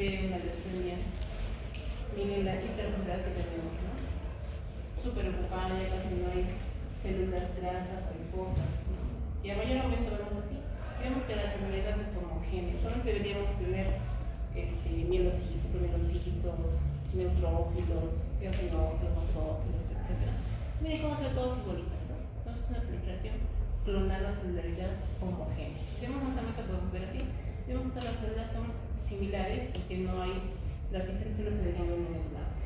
sufre una leucemia, miren la hipersensibilidad que tenemos, ¿no? Súper ocupada, ya casi no hay células grasas, adiposas, ¿no? Y a mayor aumento vemos así. Vemos que la celularidad es homogénea. Solamente deberíamos tener mielocitos, neutrófilos, eosinófilos, basófilos, etc. Miren cómo son todos igualitas, ¿no? Entonces es una proliferación clonal o celularidad homogénea. Si vemos más adelante podemos ver así. Vemos que todas las células son similares y que no hay las diferentes células que deberían ir mediadas.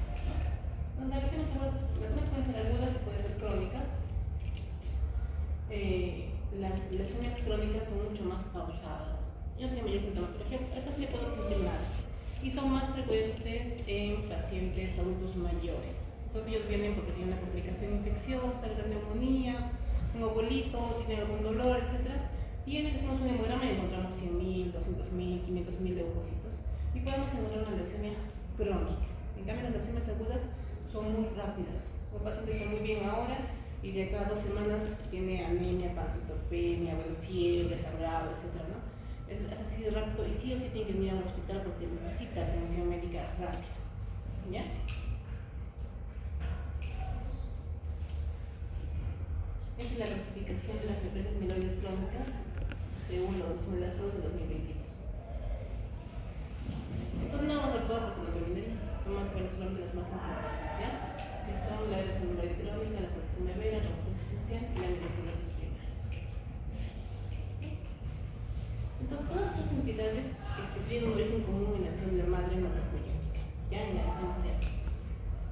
Las lesiones pueden ser agudas y pueden ser crónicas. Las lesiones crónicas son mucho más pausadas. Ya tiene mayor sintomatología. Al paciente puede no sentir nada. Y son más frecuentes en pacientes adultos mayores. Entonces ellos vienen porque tienen una complicación infecciosa, alguna neumonía, un obolito, tienen algún dolor, etc. Y en el que hacemos un hemograma y encontramos 100.000, 200.000, 500.000 leucocitos. Y podemos encontrar una leucemia crónica. En cambio, las leucemias agudas son muy rápidas. Un paciente está muy bien ahora y de acá a 2 semanas tiene anemia, pancitopenia, fiebre, sangrado, etc., ¿no? Es así de rápido y sí o sí tiene que venir al hospital porque necesita atención médica rápida. ¿Ya? Esta es la clasificación de las neoplasias mieloides crónicas según los Melasros de 2022. Entonces no vamos a ver todo porque no terminaríamos. Vamos a ver solamente las más importantes, ¿ya? Que son la erosis mieloide crónica, la colestemia vera, la trombosis existencial y la mielofibrosis primaria. Entonces todas estas entidades tienen un origen común en la célula madre hematopoyética, ya en la SNC.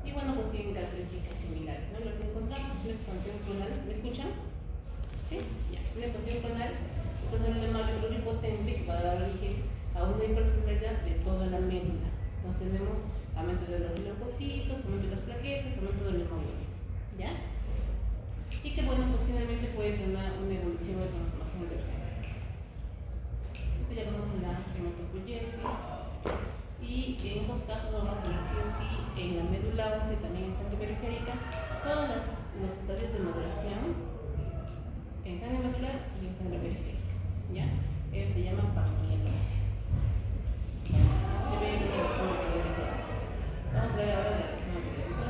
Y bueno, pues tienen características similares, ¿no? Lo que encontramos es una expansión clonal. ¿Me escuchan? ¿Sí? Ya. Una expansión clonal, esta célula madre pluripotente que va a dar origen a una hipercelularidad de toda la médula. Entonces tenemos aumento de los leucocitos, aumento de las plaquetas, aumento del hemoglobina. ¿Ya? Y que bueno, pues finalmente puede tener una evolución de transformación leucémica. Ya conocen la hematopoiesis y en esos casos vamos a ver sí o sí en la médula ósea y también en sangre periférica todos los estadios de maduración en sangre medular y en sangre periférica. ¿Ya? Ellos se llaman parmielosis. Se ve en la lesión periódica. Vamos a ver ahora la lesión periódica.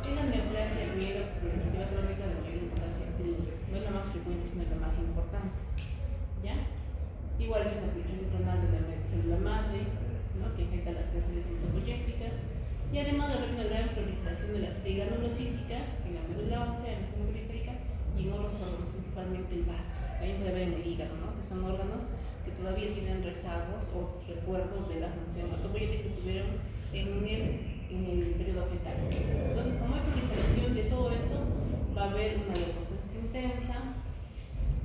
En la neoplasia mieloproliferativa crónica de mayor importancia clínica. No es la más frecuente, sino la más importante. ¿Ya? Igual es la proliferación clonal de la célula madre, ¿no? Que afecta las tres células hematopoyéticas. Y además de haber una gran proliferación de la serie granulocítica en la médula ósea, en la sangre periférica y en otros órganos, principalmente el vaso. También puede haber en el hígado, ¿no? Que son órganos que todavía tienen rezagos o recuerdos de la función hematopoyética que tuvieron en el periodo fetal. Entonces, como hay proliferación de todo eso, va a haber una leucocitosis intensa,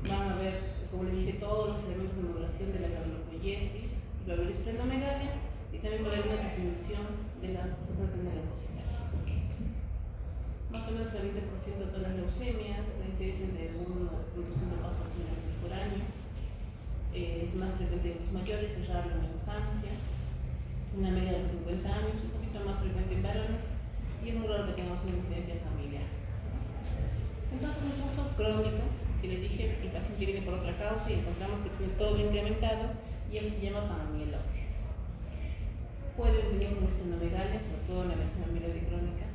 van a haber, como les dije, todos los elementos de modulación de la granulopoiesis, va a haber esplenomegalia y también va a haber una disminución de la proteína leucocital. Más o menos el 20% de todas las leucemias, la incidencia es de 1.5 casos por año. Es más frecuente en los mayores, es raro en la infancia, una media de los 50 años, un poquito más frecuente en varones y es muy raro que tengamos una incidencia familiar. Entonces, un uso crónico, que les dije, el paciente viene por otra causa y encontramos que tiene todo incrementado y eso se llama panamielosis. Puede venir con esplenomegalia, sobre todo en la lesión mieloide crónica.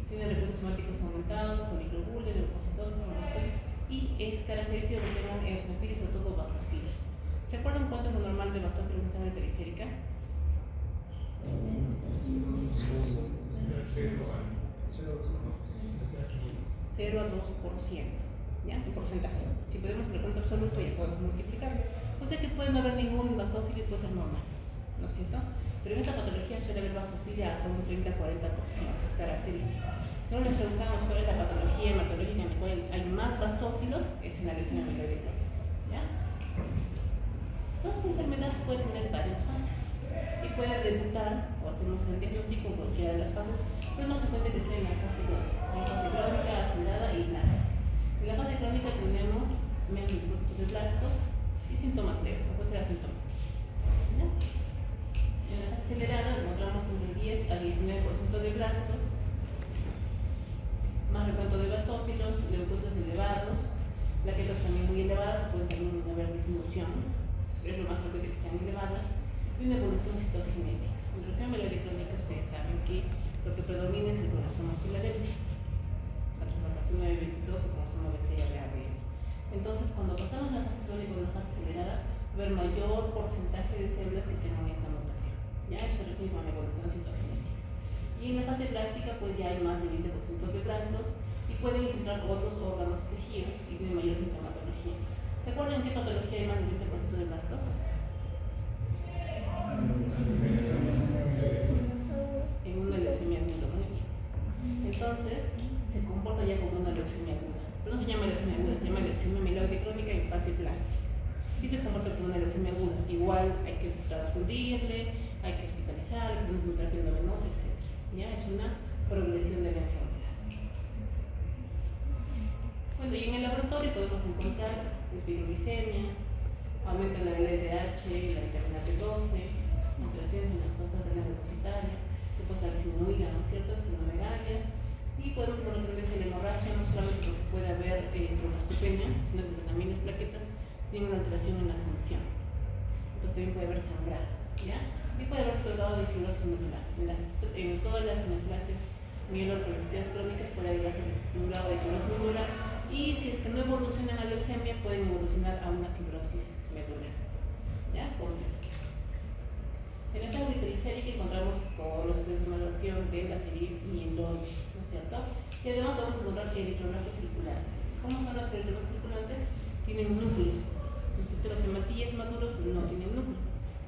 Tiene recursos somáticos aumentados, poliglobulia, leucocitosis, trombocitosis y es característico que tengan eosinofilia y sobre todo basofilia. ¿Se acuerdan cuánto es lo normal de basófilos en sangre periférica? 0 a 2%, ¿ya? En porcentaje. Si podemos preguntar absoluto, ya podemos multiplicarlo. O sea que puede no haber ningún basófilo y puede ser normal, ¿no es cierto? Pero en esta patología suele haber basofilia hasta un 30-40%, es característico. Si no les preguntamos cuál es la patología hematológica en la cual hay más basófilos, es en la lesión mieloide crónica, ¿ya? Toda esta enfermedad puede tener varias fases y puede debutar o hacemos el diagnóstico en cualquiera de las fases. Es más frecuente que sea en la fase crónica, acelerada y blástica. En la fase crónica tenemos menos depósitos de blastos y síntomas leves, o puede ser asintomático. ¿Ya? En la fase acelerada encontramos entre 10 a 19% de blastos, más recuento de basófilos, leucocitos elevados, plaquetas también muy elevadas, o puede también haber disminución, es lo más frecuente que sean elevadas, y una evolución citogenética. En relación a la electrónica, ustedes saben que lo que predomina es el cromosoma Filadelfia, la translocación 922 o cromosoma BCR-ABL. Entonces, cuando pasamos de la fase tónica a una fase acelerada, va a haber mayor porcentaje de células que tengan esta mutación. Ya, eso se refiere a la evolución citogenética. Y en la fase plástica, pues ya hay más del 20% de blastos y pueden infiltrar otros órganos y tejidos y tienen mayor sintomatología. ¿Se acuerdan qué patología hay más del 20% de blastos? En una leucemia aguda, muy bien. Entonces, se comporta ya como una leucemia aguda. Pero no se llama leucemia aguda, se llama leucemia mieloide crónica en fase plástica. Y se comporta como una leucemia aguda. Igual hay que transfundirle, hay que hospitalizar, hay que poner terapia endovenosa, etc. Ya es una progresión de la enfermedad. Bueno, y en el laboratorio podemos encontrar piroglicemia, aumento en la LDH, la vitamina B12, alteraciones en las costas de la depositaria, supuesta sinoiga, ¿no es cierto? Esplenomegalia. Y podemos encontrar tendencia en la hemorragia, no solamente porque puede haber trombocitopenia, sino porque también las plaquetas tienen una alteración en la función. Entonces también puede haber sangrado, ¿ya? Y puede haber grado de fibrosis nodular. En todas las neoplasias mieloproliferativas crónicas puede haber un grado de fibrosis nodular, y si es que no evolucionan a leucemia, pueden evolucionar a una fibrosis medular. ¿Ya? En esa periférica encontramos todos los estudios de evaluación de la serie mieloide, ¿no es cierto? Y además podemos encontrar eritroblastos circulantes. ¿Cómo son los eritroblastos circulantes? Tienen núcleo. Los hematíes maduros no tienen núcleo.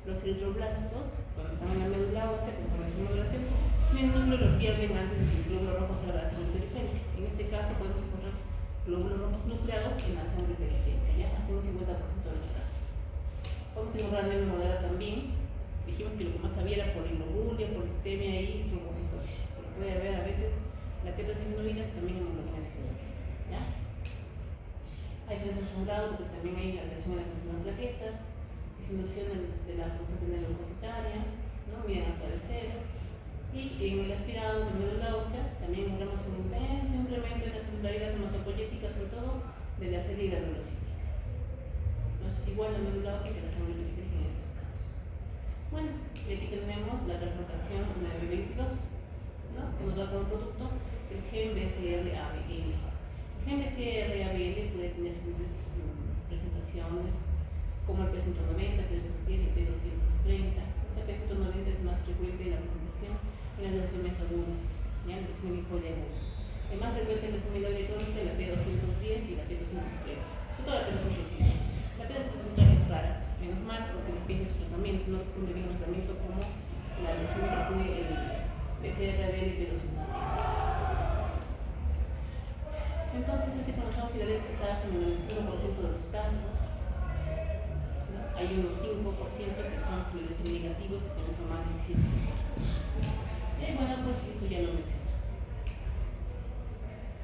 Los eritroblastos, cuando están en la médula ósea, conforme a su maduración, tienen núcleo, lo pierden antes de que el glóbulo rojo salga de la sangre periférica. En este caso podemos encontrar glóbulos rojos nucleados en la sangre periférica, ya hasta un 50% de los casos. Podemos encontrar anemia moderada también. Dijimos que lo que más había era poliglobulia, polistemia y trombocitosis. Pero puede haber a veces plaquetas seminoides, también hemoglobina disminuida. ¿Ya? Hay desde sangrado porque también hay alteración en la función de las plaquetas, disminución de la función leucocitaria, ¿no? Miren hasta el cero. Y en el aspirado de médula ósea también encontramos un intenso incremento en la celularidad hematopoyética, sobre todo de la serie granulocítica. Entonces, igual la médula ósea que la sangre periférica en estos casos. Bueno, y aquí tenemos la translocación 922, ¿no? Que nos da como producto el gen BCR-ABL. El gen BCR-ABL puede tener diferentes presentaciones, como el P190, P210 y el P230. Esta P190 es más frecuente en la presentación en las leucemias agudas, ya en la leucemia linfoide aguda. Es más frecuente en la leucemia mieloide crónica, la P210 y la P230. Sobre todo la P210. La P230 es rara, menos mal, porque se empieza su tratamiento, no responde bien al tratamiento como la leucemia que tiene el BCR-ABL y P210. Entonces, este cromosoma Filadelfia está hasta en el 95% de los casos. ¿No? Hay unos 5% que son Filadelfia negativos, que también son más difíciles. Y bueno, pues esto ya lo mencioné.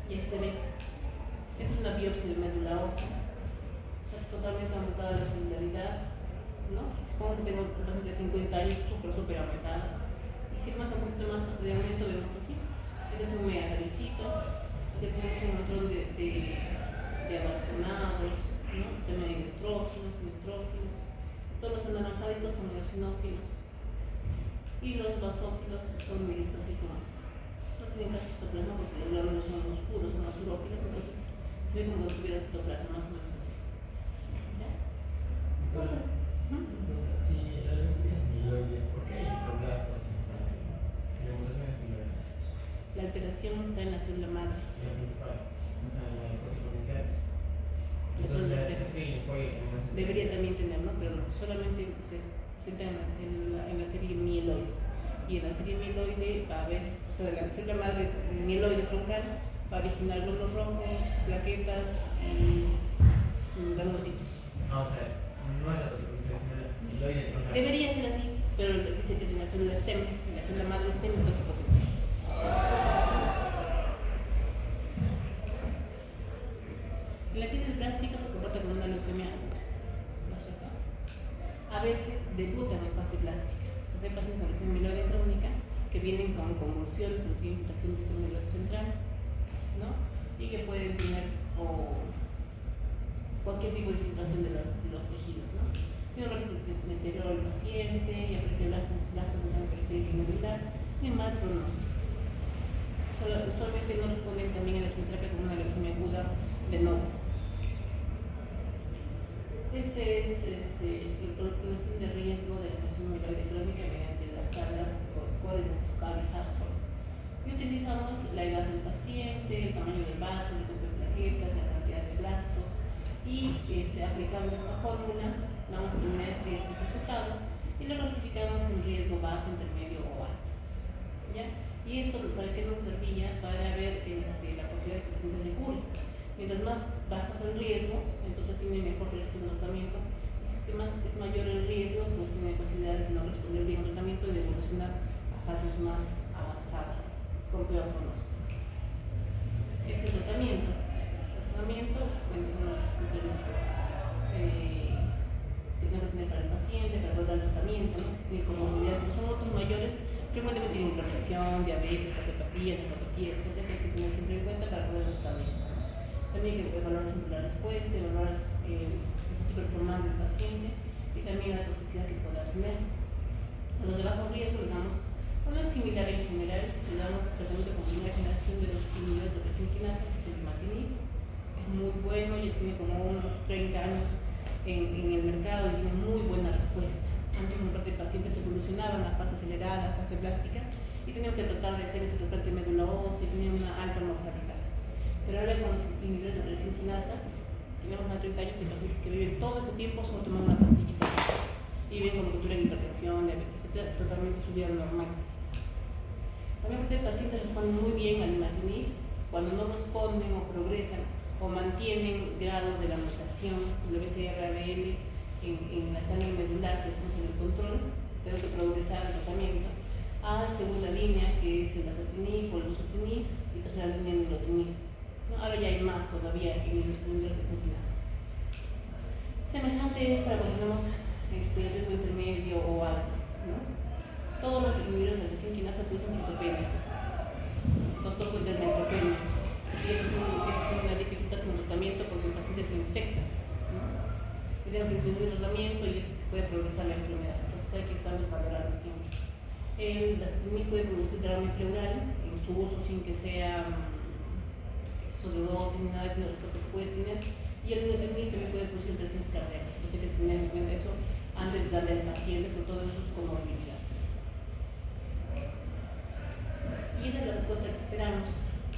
Y ahí se ve. Esto es una biopsia de médula ósea. Totalmente aumentada la celularidad, ¿no? Supongo que tengo un paciente de 50 años súper aumentada. Y si más un poquito más de aumento, vemos así. Este es un megacaricito. Aquí tenemos un montón de abastonados, ¿no? Tema de neutrófilos. Todos los anaranjaditos son eosinófilos. Y los basófilos son negritos y como esto. No tienen casi citoplasma porque los glóbulos son oscuros, son más urófilos, entonces se ve como si tuviera citoplasma, más o menos así. ¿Ya? Entonces, si la leucemia es mieloide, ¿por qué hay eritroblastos en sangre? Si la mutación es mieloide. La alteración está en la célula madre. La principal, o sea, la corticoinicial. La célula Entonces, stem. es que Debería también tener, ¿no? Pero no, solamente se centra en la serie mieloide. Y en la serie mieloide va a haber, o sea, la célula madre mieloide troncal va a originar glóbulos rojos, plaquetas y granulocitos. No, o sea, no es la corticoinicial, sino la mieloide troncal. Debería ser así, pero dice que es en la célula stem, en la célula madre stem no tiene potencia. La crisis plástica se comporta como una leucemia aguda, ¿no es cierto? A veces debutan en fase plástica. Entonces hay pacientes con leucemia mieloide crónica que vienen con convulsiones, porque tienen infiltración del sistema nervioso central, ¿no? Y que pueden tener cualquier tipo de infiltración de los tejidos, ¿no? tiene un rápido deterioro del paciente y aparece lazos de sangre periférica irregular y mal pronóstico. Usualmente no responden también a la quimioterapia con una leucemia aguda de nuevo. Este es el calculación de riesgo de la lesión amiloide crónica mediante las tablas o scores de Zuccar y Hasford. Y utilizamos la edad del paciente, el tamaño del vaso, el conteo de plaquetas, la cantidad de blastos y aplicando esta fórmula vamos a tener estos resultados y lo clasificamos en riesgo bajo, intermedio o alto. ¿Ya? Y esto para qué nos servía, para ver la posibilidad de que el paciente se cure. Mientras más bajo es el riesgo, entonces tiene mejor riesgo de tratamiento. Y si es mayor el riesgo, pues tiene posibilidades de no responder bien al tratamiento y de evolucionar a fases más avanzadas, con peor pronóstico. Es el tratamiento. El tratamiento pues, son los criterios que tenemos que tener para el paciente, para poder dar el tratamiento, ¿no? Si tiene comorbilidades, son otros mayores, frecuentemente tienen hipertensión, diabetes, cardiopatía, nefropatía, etc. que hay que tener siempre en cuenta para poder dar el tratamiento. También hay que evaluar siempre la respuesta, evaluar el performance del paciente y también la toxicidad que pueda tener. A los de bajo riesgo les damos, bueno, es similar en general, les damos tratamiento con primera generación de los inhibidores de presión quinasa, que es el imatinib. Es muy bueno, ya tiene como unos 30 años en el mercado y tiene muy buena respuesta. Antes un par de pacientes evolucionaban a fase acelerada, a fase plástica y teníamos que tratar de hacer este trasplante de médula ósea y tenían una alta mortalidad. Pero ahora con los inhibidores de presión quinasa, tenemos más de 30 años que pacientes que viven todo ese tiempo solo tomando una pastillita y viven con cultura de hipertensión, diabetes, etc., totalmente su vida normal. También porque pacientes responden muy bien al imatinib, cuando no responden o progresan o mantienen grados de la mutación del BCR-ABL en la sangre medular que estamos en el control, tenemos que progresar el tratamiento a segunda línea, que es el azatinib o el bosutinib, y tercera línea el nilotinib. Ahora ya hay más todavía en el de presión quinasa. Semejante es para cuando tenemos riesgo intermedio o alto, ¿no? Todos los inhibidores de presión quinasa producen citopenias, los topos de neutropenia, y eso es una dificultad en el tratamiento porque el paciente se infecta, ¿no? Y tenemos que disminuir el tratamiento y eso puede progresar la enfermedad, entonces hay que estarlos valorando siempre. El azatinib puede producir derrame pleural en su uso sin que sea exceso de dosis ni nada, es una respuesta que puede tener, y el nilotinib también puede producir presiones cardíacas, entonces hay que tener en cuenta eso antes de darle al paciente, sobre todo en sus comorbilidades. Y esa es la respuesta que esperamos,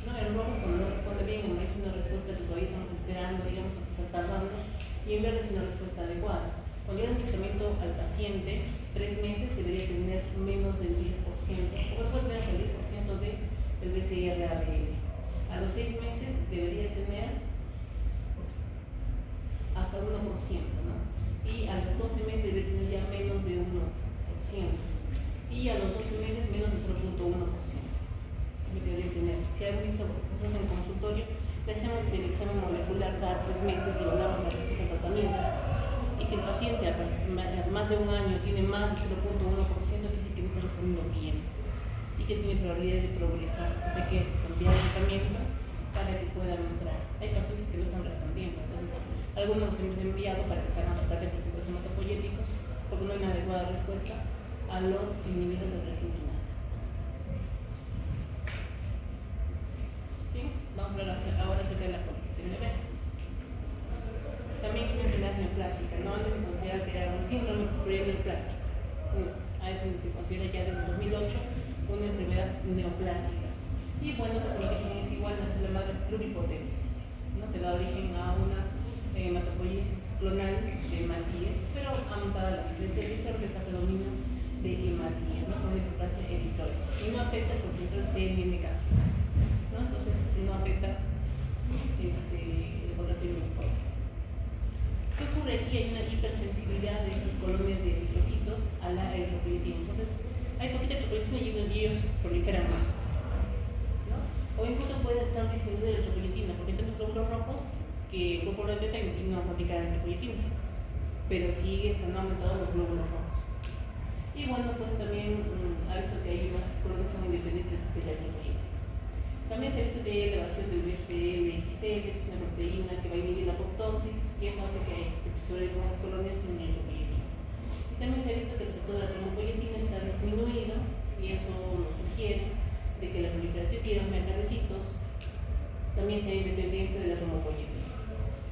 ¿no? El rojo cuando no responde bien, o no es una respuesta que todavía estamos esperando, digamos, que está tardando, y en verde es una respuesta adecuada. Cuando hay un tratamiento al paciente, 3 meses debería tener menos del 10%, o puede tener hasta el 10% del BCR-ABL. A los 6 meses debería tener hasta 1%, ¿no? Y a los 12 meses debería tener ya menos de 1%. Y a los 12 meses menos de 0.1%. Debería tener. Si han visto nosotros en consultorio, le hacemos el examen molecular cada 3 meses y evaluamos la respuesta al tratamiento. Y si el paciente a más de un año tiene más de 0.1%, quiere decir que no está respondiendo bien y que tiene probabilidades de progresar. Entonces hay que cambiar el tratamiento para que pueda mejorar. Hay pacientes que no están respondiendo, entonces algunos los hemos enviado para que se hagan tratar de preocupados hematopoyéticos porque no hay una adecuada respuesta a los inhibidores de presión quinasa. Bien, vamos a hablar ahora acerca de la policisteína B. También tiene enfermedad neoplásica, no antes se considera que era un síndrome neoplásico. A eso se considera ya desde 2008 una enfermedad neoplásica. Y bueno, pues el origen es igual, una célula madre pluripotente, ¿no? Que da origen a una hematopoiesis clonal de hematíes, pero aumentada a las 3 células, porque está predominio de hematíes, ¿no? Con neoplasia eritroide. Y no afecta porque entonces DNK, ¿no? Entonces no afecta la población linfótica. ¿Qué ocurre aquí? Hay una hipersensibilidad de esas colonias de eritrocitos a la eritropoyetina. Entonces, hay poquita eritropoyetina y ellos proliferan más, ¿no? O incluso puede estar disminuida la eritropoyetina, porque tenemos glóbulos rojos que el cuerpo lo detecta y no fabrica eritropoyetina, pero sigue estando aumentados los glóbulos rojos. Y bueno, pues también ha visto que hay unas colonias que son independientes de la eritropoyetina. También se ha visto que hay elevación del BCL-XL, que es una proteína que va a inhibir la apoptosis, y eso hace que sobrevivan las colonias sin eritropoyetina. También se ha visto que el receptor de la trombopoyetina está disminuido y eso nos sugiere de que la proliferación de los megacardiocitos también sea independiente de la trombopoyetina.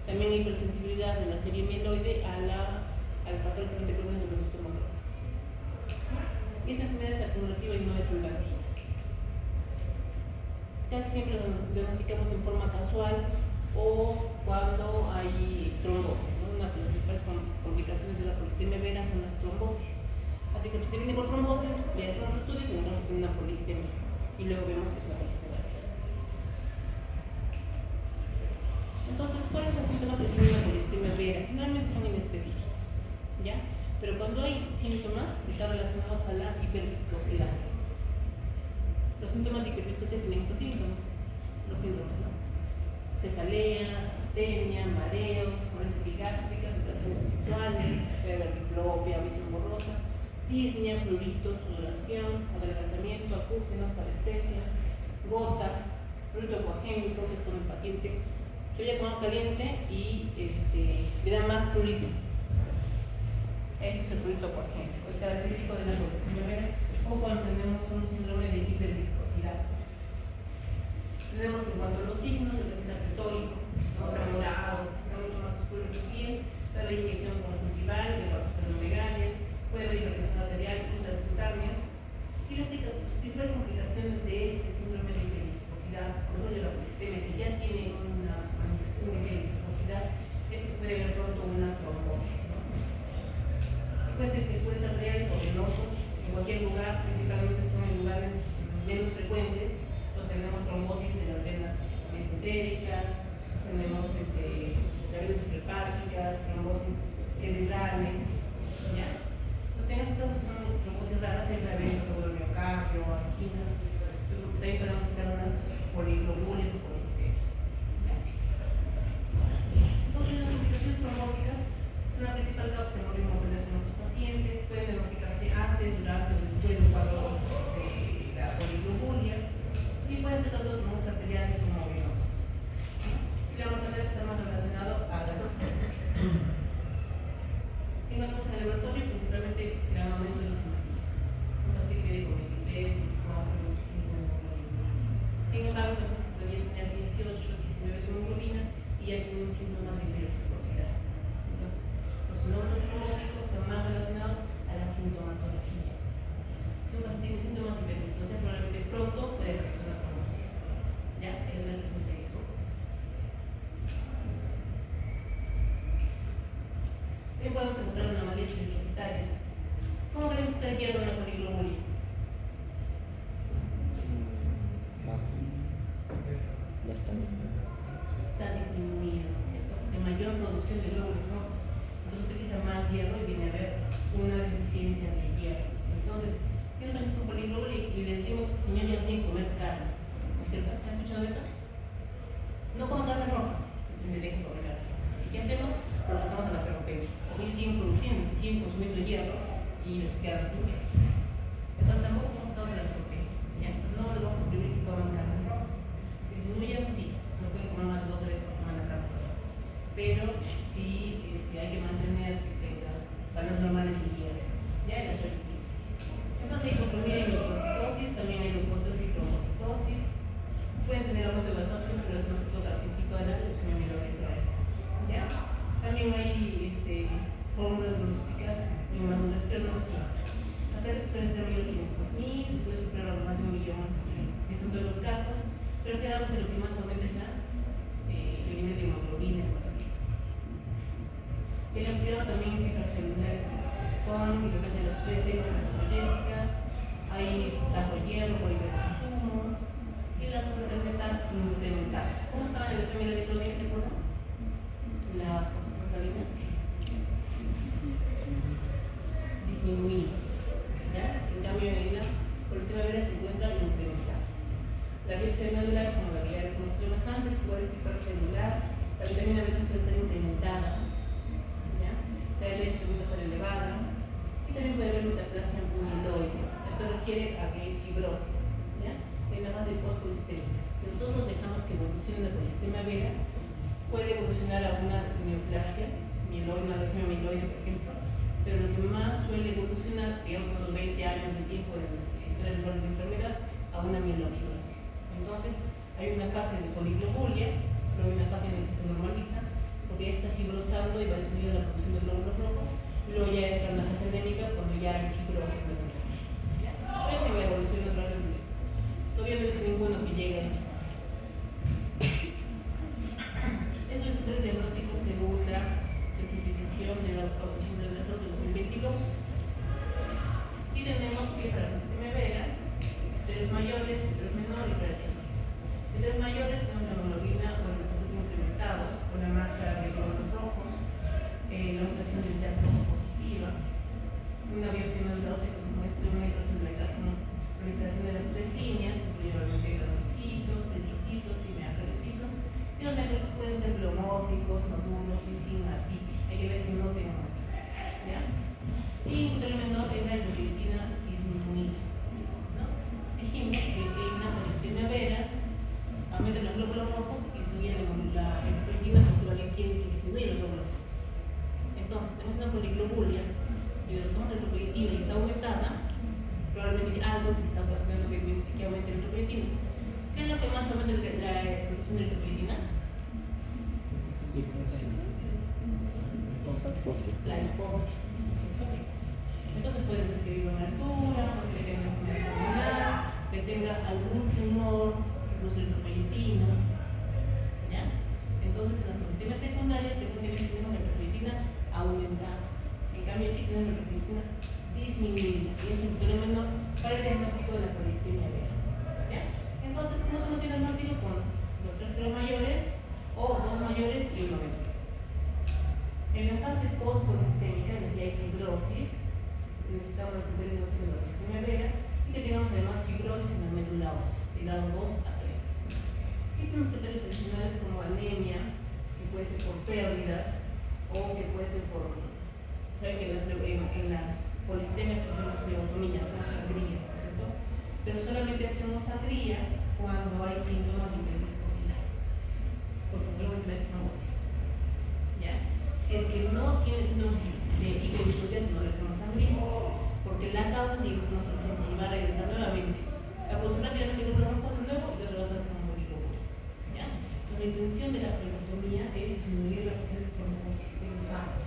También hay hipersensibilidad de la serie mieloide al factor de intercambio de los tomógrafos. Y esa enfermedad es acumulativa y no es invasiva. Casi siempre lo diagnosticamos en forma casual o cuando hay trombosis, ¿no? Una de las principales complicaciones de la polistemia vera son las trombosis. Así que si viene por trombosis, le hacemos los estudios y encontramos una polistemia. Y luego vemos que es una polistemia vera. Entonces, ¿cuáles son los síntomas que tiene una polistemia vera? Generalmente son inespecíficos, ¿ya? Pero cuando hay síntomas, están relacionados a la hiperviscosidad. Los síntomas de hiperviscosidad tienen estos síntomas, los síndromes, ¿no? Cefalea, astenia, mareos, parálisis epigástricas, alteraciones visuales, diplopia, visión borrosa, disnea, prurito, sudoración, adelgazamiento, acúfenos, parestesias, gota, prurito acuagénico, que es cuando el paciente se veía con agua caliente y le da más prurito. Ese es el prurito acuagénico, es característico de la polistemia vera, o cuando tenemos un síndrome de hiperviscosidad. Tenemos en cuanto a los signos, el lenguaje pletórico, morado, está mucho más oscuro en su piel, la inyección conjuntival, de hepatosplenomegalia, puede haber hipertensión arterial, úlceras cutáneas, y las principales complicaciones de este síndrome de hiperviscosidad, por ejemplo de la polistemia, que ya tiene una manifestación de hiperviscosidad, es que puede haber pronto una trombosis, ¿no? Y puede ser que puede ser arteriales o venosos en cualquier lugar, principalmente son en lugares menos frecuentes. Tenemos trombosis de las venas mesentéricas, tenemos las venas suprahepáticas, trombosis cerebrales, ¿ya? Entonces, en esos casos son trombosis raras, también puede haber todo el miocardio, anginas, también podemos buscar unas poliglobulias o policiteras, ¿ya? Entonces, las complicaciones trombóticas son la principal causa de morir mortal de nuestros pacientes, pueden diagnosticarse antes, durante o después del cuadro de la poliglobulia. Y pueden ser tanto trombosis arteriales como venosas. Y la mortalidad está más relacionado a las en el curso de laboratorio, principalmente el aumento de los hematíes. Un paciente que viene con 23, 24, 25 de hemoglobina. Sin embargo, personas que podrían tener 18, 19 de hemoglobina y ya tienen síntomas de hiperviscosidad. Entonces, los fenómenos trombóticos están más relacionados a la sintomatología. Si un paciente tiene síntomas de hiperviscosidad, probablemente pronto puede reaccionar. ¿Ya? Es realmente eso. También podemos encontrar anomalías eritrocitarias. ¿Cómo creen que está guiando una poliglobulia? Está disminuida, ¿no es cierto? De mayor producción de glóbulos rojos. Entonces utiliza más hierro y viene a haber una deficiencia de hierro. Entonces, ¿qué es con poliglobulia? Y le decimos, señor, ya tiene que comer carne. ¿Has escuchado eso? No coman carnes rojas, le dejen comer carnes rojas. ¿Y qué hacemos? Lo pasamos a la ferropenia. Porque ellos siguen produciendo, siguen consumiendo hierro y les quedan sin hierro. Entonces tampoco pasamos a la ferropenia. ¿Ya? Entonces no les vamos a prohibir que coman carnes rojas. Que disminuyan, sí, no pueden comer más de 2 o 3 por semana carnes rojas. Pero sí hay que mantener que tengan valores normales de hierro. ¿Ya? En la ferropenia. Entonces hay hipopromia y microcitosis, también hay leucocitosis y trombocitosis. Pueden tener aumento de basómetro, pero es más que todo característico de la leucemia mieloide. ¿Ya? También hay fórmulas monocíclicas inmaduras, pero no siempre. Las veces suelen ser mayor de 500.000, puede superar más de 1 millón en todos los casos, pero generalmente lo que más aumenta es el nivel de hemoglobina en cuanto a vida. El aspirado también es intracelular con microplasia de las 3 series hematopoyéticas, hay bajo hierro por hiperconsumo. Y la concentración está incrementada. ¿Cómo estaba en el sueño de la ¿se acuerdan? La fosfatidina disminuida. ¿Ya? En cambio, en la polistemia vera se encuentra incrementada. La biopsia medular, como la que ya les mostré más antes, igual es hipercelular. La vitamina B2 suele estar incrementada. ¿Ya? La LH también va a estar elevada. Y también puede haber metaplasia mieloide. Eso requiere a que hay fibrosis. ¿Ya? En la fase postpolistémica. Si nosotros dejamos que evolucione la polistemia vera, puede evolucionar a una neoplasia mieloide, una leucemia mieloide, por ejemplo, pero lo que más suele evolucionar, digamos, con los 20 años de tiempo de historia de la enfermedad, a una mielofibrosis. Entonces, hay una fase de poliglobulia, pero hay una fase en la que se normaliza, porque ya está fibrosando y va disminuyendo la producción de glóbulos rojos, y luego ya entra en la fase anémica cuando ya hay fibrosis de la enfermedad. Pero sin la evolución natural del médico. Todavía no es ninguno que llegue a esa fase. Es el criterio diagnóstico según la clasificación de la Organización de la Salud de 2022. Y tenemos que para la sistema vera, tres mayores, tres menores y para diagnóstico. Entre los mayores tenemos la hemoglobina o el electrolitos incrementados con la masa de glóbulos rojos, la mutación del JAK2 positiva, una biopsia medulosa que muestra una hipersingularidad con proliferación de las tres líneas, incluye obviamente granulocitos, eritrocitos y megakarocitos, y los megakarocitos pueden ser pleomórficos, nódulos, lisina, atípica. Hay que ver que no tengan atípica, ¿ya? Y el menor es la eritropoyetina disminuida, ¿no? Dijimos que en una polistemia vera aumenta los glóbulos rojos y disminuye la eritropoyetina porque alguien quiere que disminuya los glóbulos rojos. Entonces, tenemos una poliglobulia y le usamos la eritropoyetina y está aumentada, probablemente hay algo que está ocasionando que aumente la eritropoyetina. ¿Qué es lo que más aumenta la producción de eritropoyetina? La hipoxia. Entonces puede ser que viva en altura, puede ser que tenga una enfermedad pulmonar, que tenga algún tumor que produce eritropoyetina, ¿ya? Entonces en las sistemas secundarias frecuentemente tenemos la eritropoyetina aumentada. En cambio aquí tenemos la eritropoyetina disminuida y es un fenómeno para el diagnóstico de la polistemia vera, ¿ya? Entonces, ¿cómo hacemos el diagnóstico? Con los tres mayores o dos mayores y uno menor. En la fase post-polistémica, en la que hay fibrosis, necesitamos los criterios de la polistemia vera y que tengamos además fibrosis en la médula ósea, de grado 2 a 3. Y tenemos criterios adicionales como anemia, que puede ser por pérdidas o que puede ser por. Saben que en las polistemias hacemos plebotomías, hacemos sangrías, ¿no es cierto? Pero solamente hacemos sangría cuando hay síntomas de interviscosidad, porque probablemente no es trombosis, ¿ya? Si es que no tiene síntomas de hiperviscosidad, no le hacemos sangría, porque la causa sigue estando presente y va a regresar nuevamente. La producción rápidamente de glóbulos rojos de nuevo y luego va a estar como poliglobulia, ¿ya? Entonces, la intención de la flebotomía es disminuir la posibilidad de trombosis, de infarto.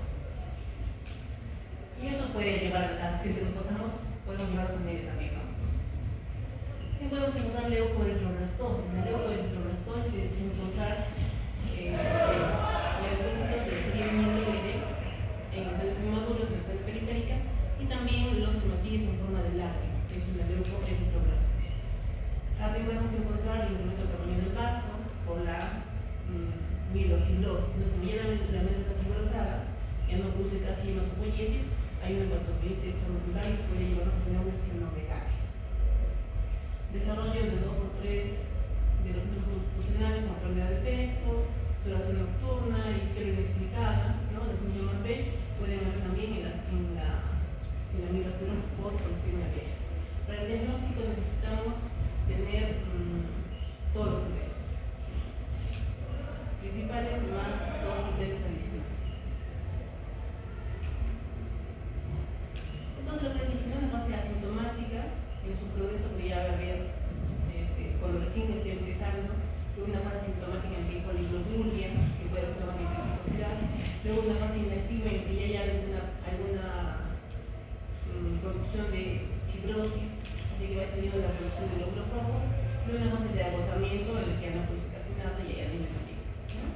Y eso puede llevar a, si nos pasamos, podemos llevar a su anemia también, ¿no? Y podemos encontrar leucoeritroblastosis. La leucoeritroblastosis es encontrar leucocitos de serie mieloide en los estadios inmaduros, en la estadio periférica, y también los hematíes en forma de lágrima, que es una leucoeritroblastosis. También podemos encontrar el incremento del tamaño del vaso por la mielofibrosis. Entonces, como ya la médula está fibrosada, ya no produce casi hematopoiesis, hay una hematopoiesis extramedular y se puede llevar a tener un esplenomegalia. Desarrollo de 2 o 3 de los síntomas constitucionales como pérdida de peso, sudoración nocturna y fiebre inexplicada, ¿no? Los síntomas B pueden haber también en la mielofibrosis post-polistemia vera. Para el diagnóstico necesitamos tener todos los criterios principales más 2 criterios adicionales. Entonces, la planificación en fase asintomática, en su progreso que ya va a haber cuando recién esté empezando, luego una fase asintomática en la que hay poliglobulia, que puede ser una fase de viscosidad, luego una fase inactiva en que ya hay alguna producción de fibrosis, así que va disminuyendo la producción de glóbulos rojos, luego una fase de agotamiento en la que ya no produce casi nada y hay anemia también, ¿no?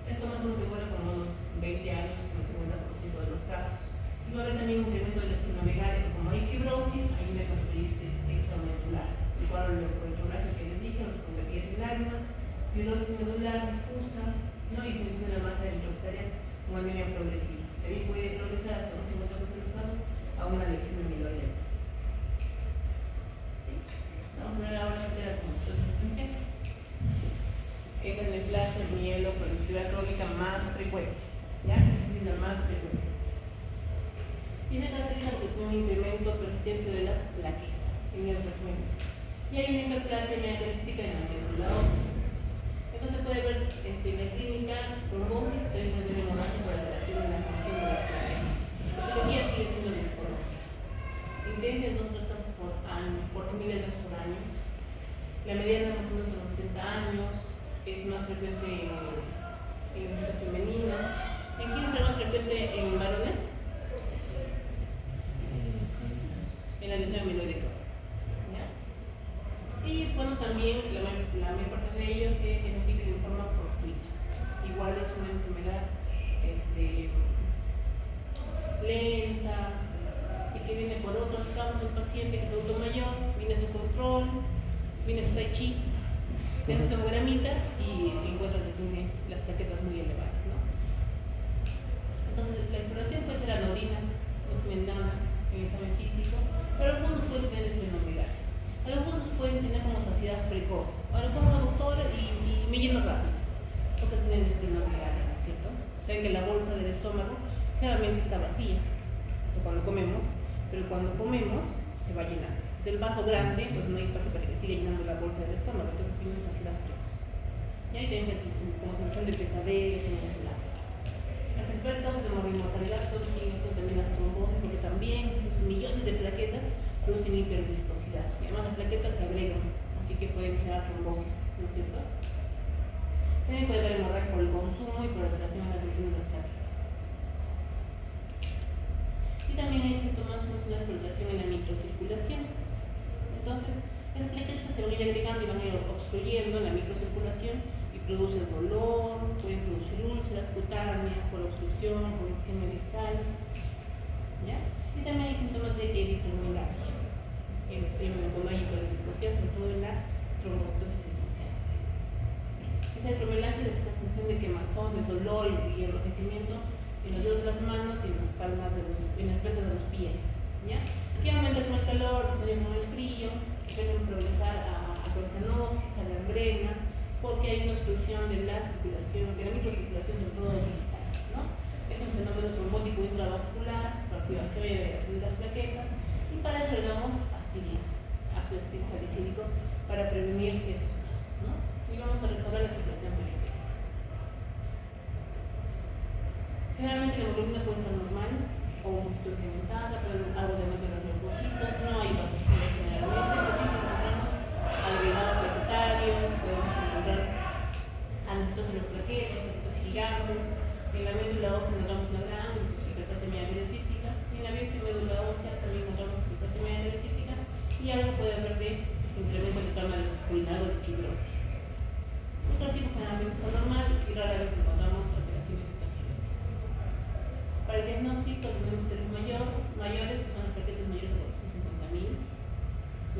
Esto más o menos demora como unos 20 años, con el 50% de los casos. Y va a haber también un incremento del esplenomegalia, como hay fibrosis, hay una hematopoiesis extramedular, el cuadro leucoeritroblastia que les dije, los convertías en lágrima, fibrosis medular difusa, ¿no? Y disminución de la masa eritrocitaria con anemia progresiva. También puede progresar hasta un 50% de los casos a una leucemia amiloide. Vamos a ver ahora qué era como estrés esencial. Esta es la neoplasia, el mielo, proliferación crónica más frecuente, ¿ya? Es la más frecuente. Tiene características porque tiene un incremento persistente de las plaquetas en el fragmento. Y hay una hiperplasia megakarocítica en la médula ósea. Entonces puede haber en la clínica trombosis, puede haber hemorragia por alteración en la función de las plaquetas. La patología sigue incidencia es 2 o 3 casos por año, por 100.000 eventos por año. La mediana más o menos a los 60 años, es más frecuente en el sexo femenino. ¿En quién es más frecuente en varones? En la lesión amiloide. Y bueno, también la mayor parte de ellos se genocidan de forma fortuita. Igual es una enfermedad lenta y que viene por otras causas del paciente que es adulto mayor, viene a su control, viene a su tai chi, le hace su sonogramita y encuentra que tiene las plaquetas muy elevadas, ¿no? Entonces la exploración puede ser anodina, no tiene nada en el examen físico, pero algunos pueden tener esplenomegalia. Algunos pueden tener como saciedad precoz. Ahora como doctor y me lleno rápido, porque tienen esplenomegalia, ¿no es cierto? Saben que la bolsa del estómago generalmente está vacía, hasta cuando comemos, pero cuando comemos se va llenando. Si es el vaso grande, entonces no hay espacio para que siga llenando la bolsa del estómago, entonces tienen saciedad precoz. Y ahí tienen como sensación de pesadez en el lado. Las principales causas de mortalidad son también las trombosis, porque también los millones de plaquetas producen hiperviscosidad y además las plaquetas se agregan, así que pueden generar trombosis, ¿no es cierto? También puede haber hemorragia por el consumo y por alteración en la función de las plaquetas. Y también hay síntomas funcionales por alteración en la microcirculación. Entonces, las plaquetas se van a ir agregando y van a ir obstruyendo en la microcirculación y producen dolor, pueden producir úlceras cutáneas por obstrucción, por isquemia distal, ¿ya? Y también hay síntomas de eritromegalia. Cuando hay hiperviscosidad, sobre todo en la trombocitosis esencial. Esa eritromegalia es esa sensación de quemazón, de dolor y enrojecimiento en los dedos de las manos y en las palmas en las plantas de los pies, ¿ya? Que aumenta con el calor, disminuye con el frío, pueden progresar a corsanosis, a gangrena, porque hay una obstrucción de la circulación, de la microcirculación, sobre todo distal, ¿no? Es un fenómeno trombótico intravascular, por activación y agregación de las plaquetas, y para eso le damos aspirina, ácido salicílico, para prevenir esos casos, ¿no? Y vamos a restaurar la circulación periférica. Generalmente la hemoglobina puede estar normal o un poquito incrementada, pero algo de aumento de los leucocitos, no hay vasofilía generalmente, pero siempre encontramos agregados plaquetarios, podemos encontrar anastos en las plaquetas gigantes. En la médula ósea encontramos una gran hiperplasia amiloidocítica y en la biopsia médula ósea también encontramos hiperplasia amiloidocítica y algo puede haber de incremento del trama longitudinal de fibrosis. Otro tipo generalmente está normal y rara vez encontramos alteraciones citogenéticas. Para el diagnóstico tenemos mayores, que son las plaquetas mayores de 50.000,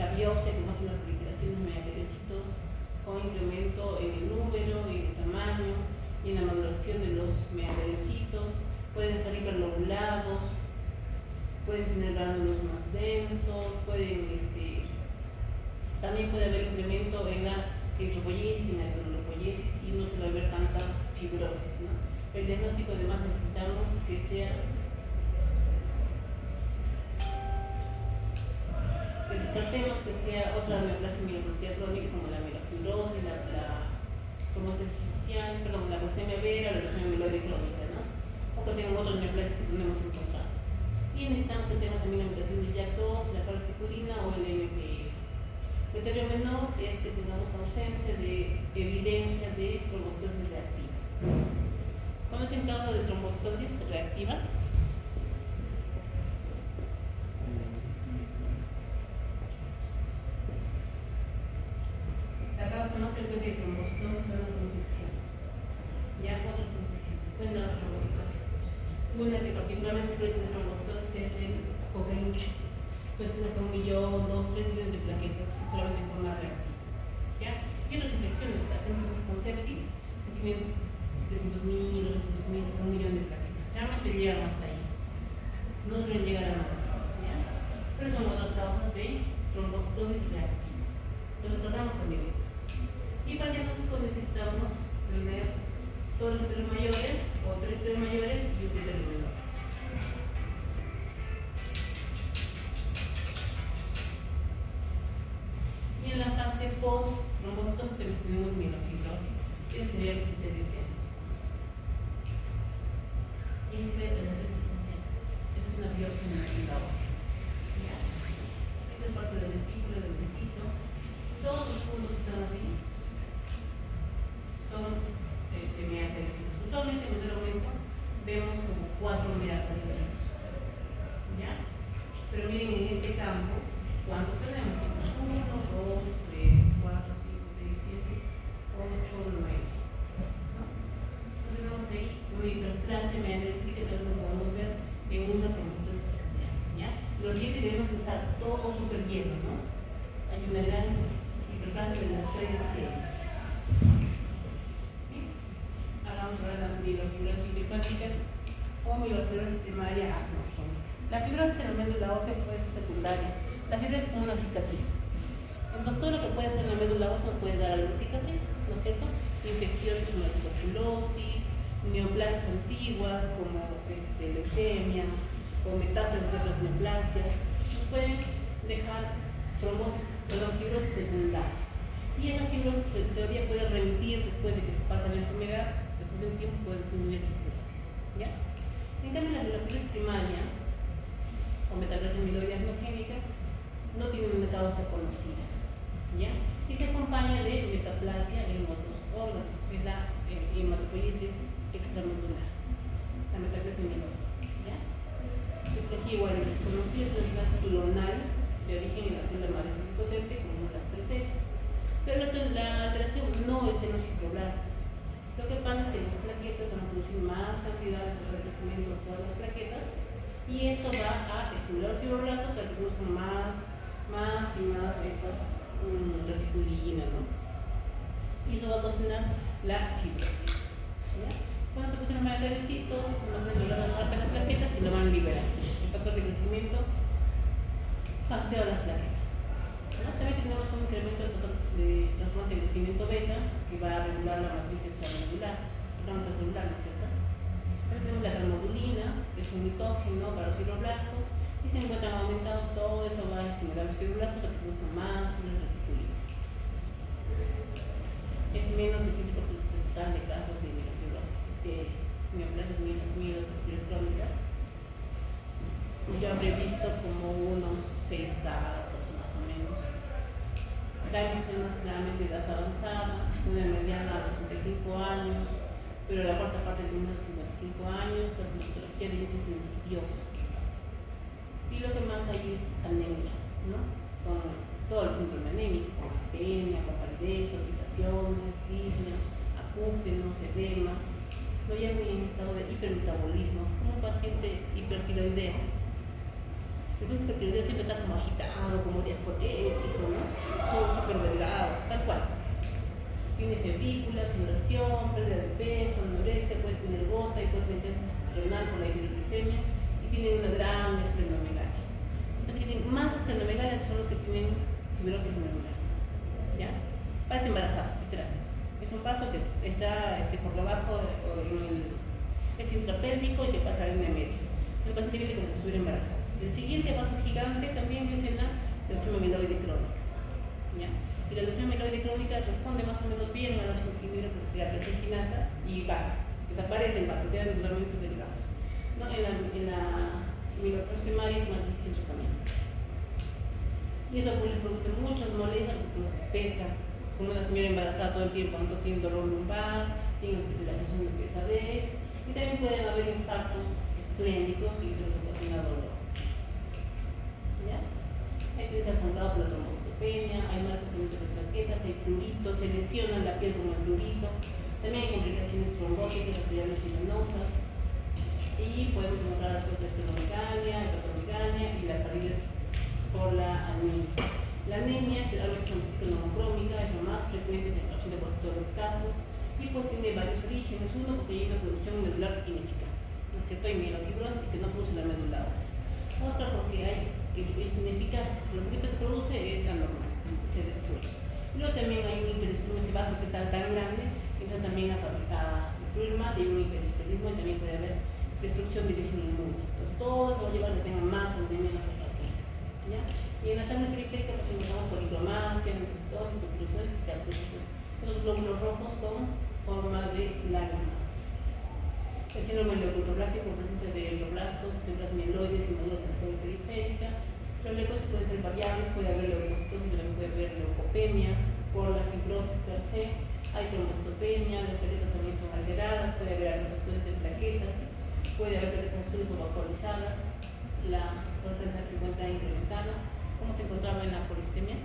la biopsia que muestra una proliferación de megakarcitos con incremento en el número, en el tamaño y en la maduración de los megakarcitos, pueden estar hiperlobulados, pueden tener gránulos más densos, también puede haber incremento en la eritropoyesis y en la granulopoyesis y no suele haber tanta fibrosis, ¿no? El diagnóstico además necesitamos que sea descartemos que sea otra neoplasia mielopatía crónica como la mielofibrosis, la leucemia vera, la leucemia amiloide crónica, ¿no? O que tengan otras neoplasias que podemos encontrar. Y necesitamos que tengan también la mutación de JAK2, la calciculina o el MPR. Criterio menor es que tengamos ausencia de evidencia de trombocitosis reactiva. ¿Conocen causa de trombocitosis reactiva? La causa más frecuente de trombocitosis son las infecciones. Ya otras infecciones pueden dar trombocitosis. Una que particularmente es frecuente de trombocitosis es el coqueluche. Puede tener hasta 1 millón, 2, 3 millones de plaquetas solamente en forma reactiva. ¿Ya? Y otras infecciones, por ejemplo, con sepsis, que tienen 700.000, 800.000, hasta 1 millón de plaquetas. Realmente llegan hasta ahí. No suelen llegar a más. ¿Ya? Pero son otras causas de trombocitosis reactiva. Entonces tratamos también eso. Y para el diagnóstico necesitamos tener todos los criterios mayores o 3 criterios mayores y un criterio menor. Y en la fase post-trombocitosis también tenemos mielofibrosis. Esos serían los criterios diagnósticos. Y es metanóstico esencial. Es una biopsia en la ósea. ¿Ya? Usualmente en el aumento vemos como 4 megacardiocitos, ¿ya? Pero miren en este campo, ¿cuántos tenemos? 1, 2, 3, 4, 5, 6, 7, 8, 9. Entonces tenemos ahí una hiperplasia megacardiocítica que lo podemos ver en una trombosis esencial, ¿ya? Los siguientes debemos estar todo súper lleno, ¿no? Hay una gran hiperplasia de las 3 células. Ahora vamos a ver la mielofibrosis idiopática o mielofibrosis primaria acnogénica. La fibrosis en la médula ósea puede ser secundaria. La fibrosis es como una cicatriz. Entonces todo lo que puede ser en la médula ósea puede dar algo de cicatriz, ¿no es cierto? Infecciones como la tuberculosis, neoplasias antiguas como leucemias o metástasis de otras neoplasias, nos pueden dejar fibrosis secundaria. Y esa fibrosis en teoría puede remitir después de que se pasa la enfermedad, después de un tiempo puede disminuir esa fibrosis, ¿ya? En cambio la mielofibrosis primaria o metaplasia mieloide acnogénica no tiene una causa conocida, ¿ya? Y se acompaña de metaplasia en otros órganos, es la hematopoiesis extramedular, la metaplasia mieloide, ¿ya? Etiología igual desconocida, es una enfermedad clonal de origen en la célula madre potente como las 3 cepas, pero la alteración no es en los fibroblastos. Lo que pasa es que las plaquetas van a producir más cantidad de recrecimiento de todas las plaquetas y esto va a estimular el fibroblasto para que produzcan más y más estas reticulina, ¿no? Y eso va a ocasionar la fibrosis, ¿ya? Cuando se pusieron megacardiocitos, se almacenan las plaquetas y lo van liberando. El factor de crecimiento asociado a las plaquetas, ¿no? También tenemos un incremento del factor de transformante de crecimiento beta que va a regular la matriz extracelular, ¿no es cierto? También tenemos la calmodulina, que es un mitógeno para los fibroblastos, y se encuentran aumentados. Todo eso va a estimular los fibroblastos para que produzcan más reticulina. Es menos del 15% total de casos de mielofibrosis, de neoplasias mielofibrosis crónicas. Yo habré visto como unos 6 casos más o menos. Hay personas claramente de edad avanzada, una mediana de 65 años, pero la cuarta parte de unos 55 años, la sintomatología de inicio es insidiosa. Y lo que más hay es anemia, ¿no? Con todo el síndrome anémico, con astenia, con palidez, palpitaciones, disnea, acúfenos, edemas. Lo llevo en estado de hipermetabolismo, como un paciente hipertiroideo. El paciente hipertiroideo siempre está como agitado, como diaforético, ¿no? Son súper delgados, tal cual. Tiene febrícula, sudoración, pérdida de peso, anorexia, puede tener gota y puede tener crisis renal por la hiperglicemia y tiene una gran esplenomegalia. Los que tienen más esplenomegalia son los que tienen fibrosis medular, ¿ya? Parece embarazado, literal. Es un paso que está por debajo, es intrapélvico y que pasa a la línea media. El paciente dice como que estuviera embarazado. El siguiente paso gigante también es en la leucemia mieloide crónica, ¿ya? Y la leucemia mieloide crónica responde más o menos bien a la transaminasa quinasa y va, desaparece el vaso, quedan totalmente delgados, ¿no? En la mielofibrosis primaria es más difícil tratamiento. Y eso pues les produce muchas molestias porque se pesa. Es como una señora embarazada todo el tiempo, entonces tiene dolor lumbar, tiene la sensación de pesadez y también pueden haber infartos espléndicos y eso les ocasiona dolor. ¿Ya? Hay que sangrado por la trombocitopenia, hay mal crecimiento de las plaquetas, hay pruritos, se lesiona la piel con el prurito, también hay complicaciones trombóticas, arteriales y venosas, y podemos encontrar después de esplenomegalia, hepatomegalia y la palidez por la anemia. La anemia, generalmente se notifica monocrómica, es lo más frecuente en el 80% de los casos, y pues tiene varios orígenes. Uno, porque hay una producción medular ineficaz, ¿no es cierto? Hay mielofibrosis que no produce la médula ósea. Otra, porque es ineficaz, lo poquito que produce es anormal, se destruye. Y luego también hay un hiperesperismo, ese vaso que está tan grande, empieza también a destruir más, y hay un hiperesperismo y también puede haber destrucción de origen inmune. Entonces, todo eso va a llevar a que tengan más anemia en los pacientes, ¿ya? Y en la sangre periférica pues encontramos policromasia, necesitosis, hipertensión y característicos los glóbulos rojos con forma de lágrima. El síndrome leucotroblástico con presencia de eritroblastos, células mieloides y nódulos de la sangre periférica. Los leucocitos pueden ser variables, puede haber leucocitosis, también puede haber leucopenia por la fibrosis per se. Hay trombocitopenia, las plaquetas también son alteradas, puede haber puede haber plaquetas azules o vaporalizadas, la proteína se encuentra incrementada. ¿Cómo se encontraba en la polistemia?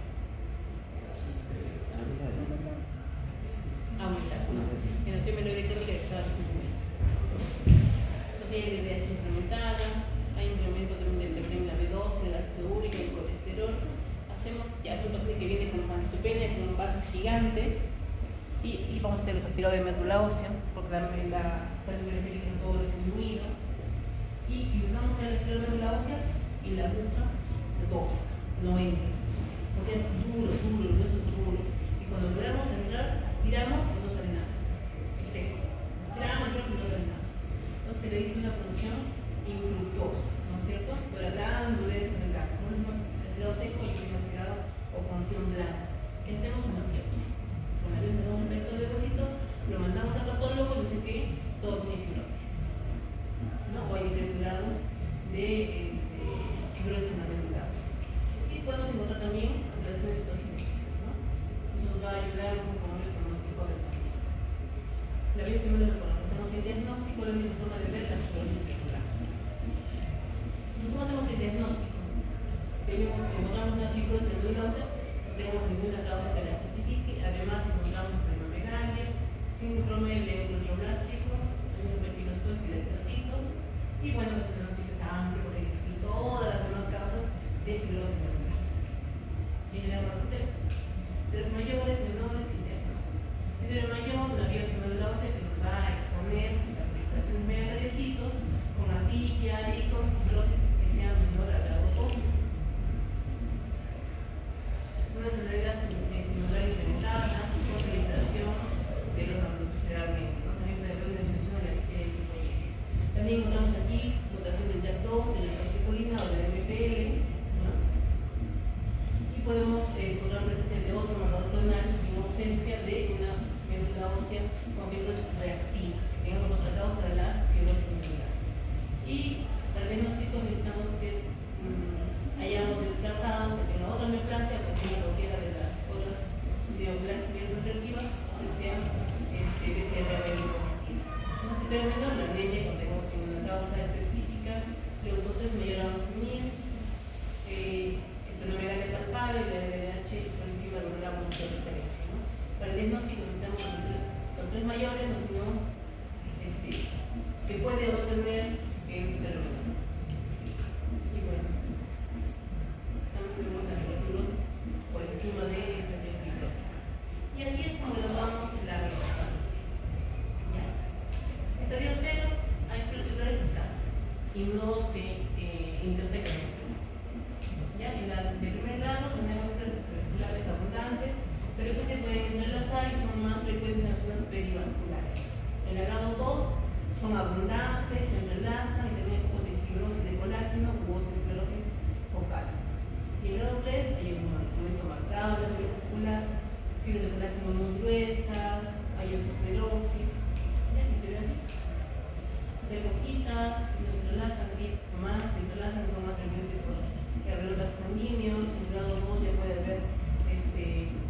Aumentada, ¿no? En la acción meloide crónica estaba disminuida. Entonces hay LDH incrementada, hay incremento de la B12, el ácido úrico, el colesterol. Ya es un paciente que viene con panstopenia, con un vaso gigante, y vamos a hacer el aspirado de médula ósea, porque la sangre periférica es todo disminuido. Y vamos a hacer el aspirado de médula ósea y la aguja se toca, no entra, porque es duro, el hueso es duro. Y cuando logramos entrar, aspiramos y no sale nada, es seco. Aspiramos y no sale nada. Entonces se le dice una función infructuosa, ¿no es cierto? Por la gran dureza del gato. No es más aspirado seco y sin aspirado o con función blanca. ¿Qué hacemos? Una biopsia. Con la biopsia damos un pedazo de huesito, lo mandamos al patólogo y dice que todo tiene fibrosis, ¿no? O hay diferentes grados de fibrosis en la médula ósea. Y podemos encontrar también alteraciones citogenéticas, ¿no? Eso nos va a ayudar un poco con el pronóstico del paciente. La biopsia no la hacemos el diagnóstico, la única forma de ver la fibrosis celular. Entonces, ¿cómo hacemos el diagnóstico? Encontramos una fibrosis en la médula ósea, no tenemos ninguna causa que la justifique, además encontramos esplenomegalia, síndrome leuconeoplástico, hiperpilostosis de eritrocitos, y bueno, pues el diagnóstico es amplio porque excluye todas las demás causas de fibrosis medular. Tiene de criterios, de los mayores, menores y diagnósticos. De los mayores, la biopsia medular ósea que nos va a exponer la proliferación media de eritrocitos con atipia y con fibrosis que sea menor al grado 2. Una celularidad estimular incrementada, con proliferación de los adultos generalmente, ¿no? También puede haber una disminución de la lipoyesis. También encontramos aquí mutación del JAK2, de la corticolina o de la MPL, ¿no? Y podemos encontrar presencia de otro marcador clonal en ausencia de una médula ósea con fibrosis reactiva, digamos otra causa de la fibrosis medular. Y para el diagnóstico necesitamos que hayamos descartado que tenga otra neoplasia o que tenga cualquiera de las otras neoplasias reactivas que sean BCR-ABL positiva. Un criterio menor, la anemia, cuando tengamos una causa específica, leucocitos mayor a 11.000, esplenomegalia palpable, la LDH por encima de 1 gramo de referencia, ¿no? Para el diagnóstico necesitamos los tres mayores, no sino que puede o no tener el criterio menor. Y bueno, tenemos la fibrosis por encima de esa fibrótica. Y así es como evaluamos la metastanosis. ¿Ya? Estadio 0, hay fibrosis escasas y no se intersecan entre sí. ¿Ya? En el primer grado tenemos fibrosis abundantes, pero que se pueden entrelazar y son más frecuentes en las zonas perivasculares. En el grado 2 son abundantes, se entrelazan y también de fibrosis de colágeno u osteosclerosis focal. Y en el grado 3 hay un aumento marcado de la fibrosis muscular, fibras de colágeno muy gruesas, hay osteosclerosis, ¿ya? Y se ve así. De poquitas, no se entrelazan, más se entrelazan, son más frecuentes por alrededor de los sanguíneos. En el grado 2 ya puede haber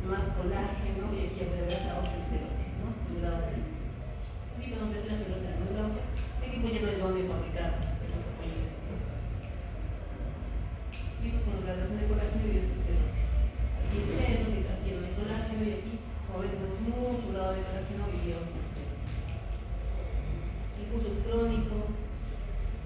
más colágeno y aquí ya puede haber la osteosclerosis, ¿no? En el grado 3. Así que cuando ven la fibrosis de la médula ósea, aquí pues ya no hay dónde fabricar hematopoiesis, ¿no? Y con la relación de colágeno y de osteosclerosis. Aquí el seno, que casi no hay colágeno, y aquí, como ven, tenemos mucho grado de colágeno y de osteosclerosis. El curso es crónico,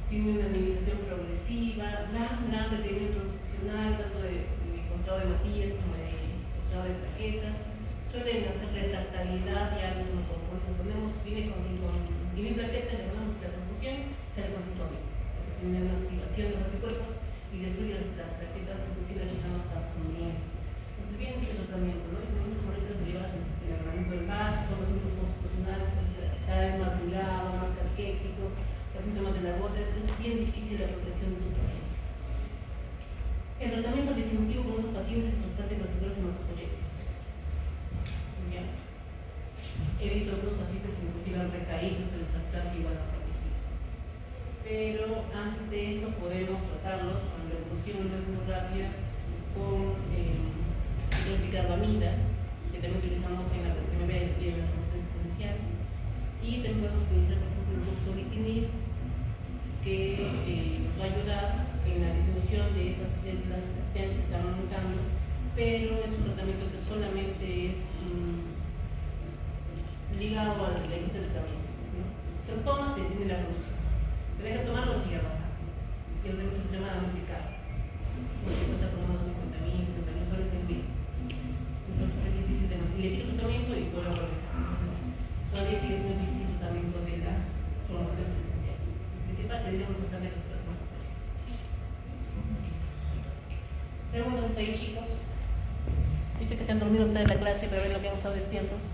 tiene una anemización progresiva, gran requerimiento institucional, tanto de encontrado de matillas como de encontrado de plaquetas. Suelen hacer retractabilidad, ya nos ponemos, viene con plaquetas, le ponemos la transfusión, sale con sintomía. Tiene una activación de los anticuerpos y destruye las plaquetas, inclusive las estamos transfundiendo. Entonces viene este tratamiento, ¿no? Y tenemos como estas derivadas en el agravamiento del vaso, los síntomas constitucionales, cada vez más delgado, más caquético, los síntomas de la gota. Es bien difícil la protección de estos pacientes. El tratamiento definitivo con los pacientes es trasplante de corticoides hematopoyéticos. ¿Ya? He visto algunos pacientes que inclusive han recaído después del trasplante y igual han fallecido. Pero antes de eso podemos tratarlos con la evolución no es muy rápida con hidroxicarbamida, que también utilizamos en la PSMB y en la función existencial. Y también podemos utilizar, por ejemplo, el ruxolitinib que nos va a ayudar en la disminución de esas células STEM que están aumentando, pero es un tratamiento que solamente es ligado a la inicio del tratamiento, ¿no? Se lo tomas y detiene la producción. Te deja tomarlo y sigue avanzando. Y el remedio es extremadamente caro, porque cuesta como unos 50.000, 60.000 soles el mes. Entonces es difícil de mantener. Le tiro el tratamiento y vuelve a regresar. Entonces todavía sigue siendo difícil el tratamiento de la trombosis esencial. El principal sería un tratar de recuperación. Preguntas hasta ahí, chicos. Dice que se han dormido en toda la clase, pero ven lo que han estado despiertos.